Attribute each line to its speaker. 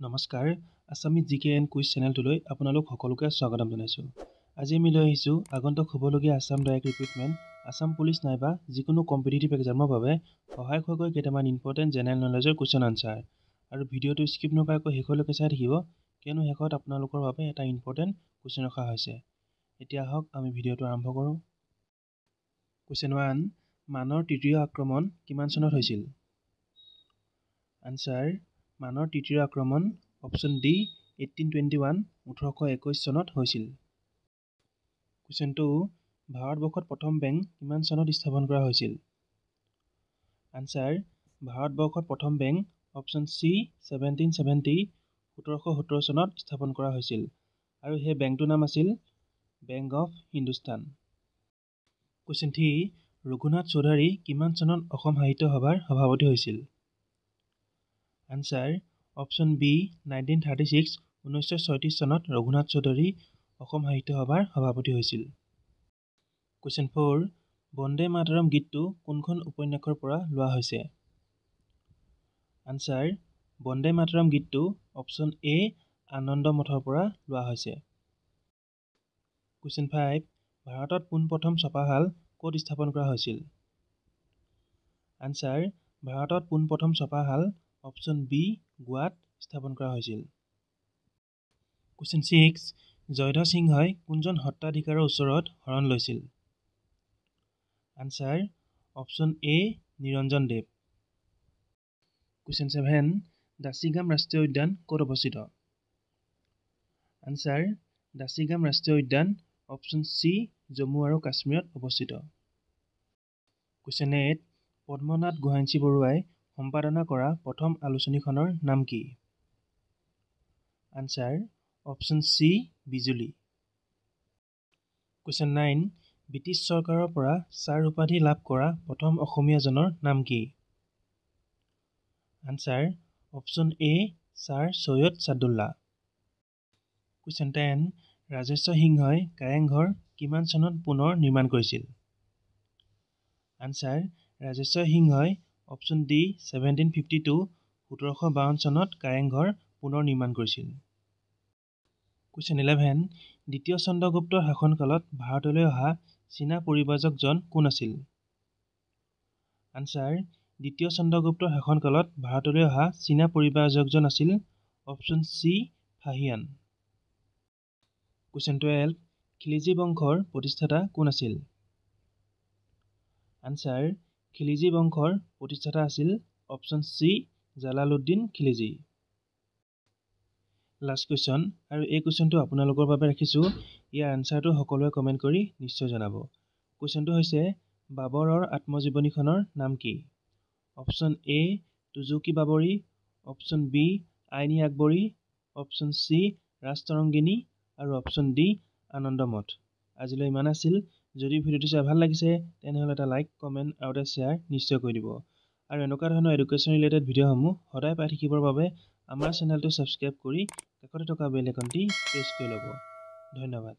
Speaker 1: নমস্কাৰ আসামিজ জিকে and quiz চেনেলটোলৈ আপোনালোক সকলোকে স্বাগতম জনাইছোঁ। আজি আমি লৈ আহিছোঁ আগন্তুক হ'বলগীয়া Assam direct recruitment, Assam police নাইবা যিকোনো কম্পিটিটিভ এক্সামৰ বাবে সহায়ক হোৱাকৈ কেইটামান ইম্পৰ্টেণ্ট জেনেৰেল নলেজৰ কুৱেশ্যন আনচাৰ। আৰু ভিডিঅ'টো স্কিপ নকৰাকৈ শেষলৈকে চাই থাকিব, কিয়নো শেষত আপোনালোকৰ বাবে এটা ইম্পৰ্টেণ্ট কুৱেশ্যন ৰখা হৈছে। এতিয়া আহক আমি ভিডিঅ'টো আৰম্ভ কৰোঁ। কুৱেশ্যন 1, মানৰ তৃতীয় আক্ৰমণ কিমান চনত হৈছিল? আনচাৰ, মানৰ তৃতীয় আক্ৰমণ অপশ্যন ডি 1821 1821 চনত হৈছিল। কুৱেশ্যন 2, ভাৰতবৰ্ষত প্ৰথম বেংক কিমান চনত স্থাপন কৰা হৈছিল? আনচাৰ, ভাৰতবৰ্ষত প্ৰথম বেংক অপশ্যন চি 1770 1770 চনত স্থাপন কৰা হৈছিল আৰু সেই বেংকটোৰ নাম আছিল bank of Hindustan. Question 3, Raghunath Choudhury কিমান চনত অসম সাহিত্য সভাৰ সভাপতি হৈছিল? আনচাৰ, অপশ্যন বি 1936 1936 চনত ৰঘুনাথ চৌধুৰী অসম সাহিত্য সভাৰ সভাপতি হৈছিল। কুৱেশ্যন 4, বন্দে মাতৰম গীতটো কোনখন উপন্যাসৰ পৰা লোৱা হৈছে? আনচাৰ, বন্দে মাতৰম গীতটো অপশ্যন এ আনন্দ মঠৰ পৰা লোৱা হৈছে। কুৱেশ্যন 5, ভাৰতত পোনপ্ৰথম ছপাশাল ক'ত স্থাপন কৰা হৈছিল? আনচাৰ, ভাৰতত পোনপ্ৰথম ছপাশাল অপশ্যন বি গোৱাত স্থাপন কৰা হৈছিল। কুৱেশ্যন 6, জয়ধ্বজ সিংহই কোনজন সত্ৰাধিকাৰৰ ওচৰত শৰণ লৈছিল? আনচাৰ, অপশ্যন এ নিৰঞ্জন দেৱ। কুৱেশ্যন 7, দাচিগাম ৰাষ্ট্ৰীয় উদ্যান ক'ত অৱস্থিত? আনচাৰ, দাচিগাম ৰাষ্ট্ৰীয় উদ্যান অপশ্যন চি জম্মু আৰু কাশ্মীৰত অৱস্থিত। কুৱেশ্যন 8, পদ্মনাথ গোহাঞি বৰুৱাই সম্পাদনা কৰা প্ৰথম আলোচনীখনৰ নাম কি? আনচাৰ, অপশ্যন চি বিজুলী। কুৱেশ্যন 9, ব্ৰিটিছ চৰকাৰৰ পৰা ছাৰ উপাধি লাভ কৰা প্ৰথম অসমীয়াজনৰ নাম কি? Answer, option A sir Syed Saadulla. Question 10, Rajeshwar সিংহই কাৰেংঘৰ কিমান চনত পুনৰ নিৰ্মাণ কৰিছিল? আনচাৰ, ৰাজেশ্বৰ সিংহই অপশ্যন ডি 1752 1752 চনত কাৰেংঘৰ পুনৰ নিৰ্মাণ কৰিছিল। কুৱেশ্যন 11, দ্বিতীয় চন্দ্ৰগুপ্তৰ শাসনকালত ভাৰতলৈ অহা চীনা পৰিব্ৰাজকজন কোন আছিল? আনচাৰ, দ্বিতীয় চন্দ্ৰগুপ্তৰ শাসনকালত ভাৰতলৈ অহা চীনা পৰিব্ৰাজকজন আছিল option C Fa-Hien. Question 12, Khilji বংশৰ প্ৰতিষ্ঠাতা কোন আছিল? আনচাৰ, খিলজী বংশৰ প্ৰতিষ্ঠাতা আছিল option C Jalaluddin Khilji. Last question, আৰু এই কুৱেশ্যনটো আপোনালোকৰ বাবে ৰাখিছোঁ, ইয়াৰ আনচাৰটো সকলোৱে কমেণ্ট কৰি নিশ্চয় জনাব। কুৱেশ্যনটো হৈছে, বাবৰৰ আত্মজীৱনীখনৰ নাম কি? Option A Tuzuk-i Baburi, option B Ain i Akbari, option C Rajatarangini আৰু অপশ্যন ডি আনন্দ মঠ। আজিলৈ ইমান আছিল। যদি ভিডিঅ'টো চাই ভাল লাগিছে তেনেহ'লে এটা লাইক, কমেণ্ট আৰু এটা শ্বেয়াৰ নিশ্চয় কৰি দিব। আৰু এনেকুৱা ধৰণৰ এডুকেশ্যন ৰিলেটেড ভিডিঅ'সমূহ সদায় পাই থাকিবৰ বাবে আমাৰ চেনেলটো ছাবস্ক্ৰাইব কৰি কাষতে থকা বেল আইকনটি প্ৰেছ কৰি ল'ব। ধন্যবাদ।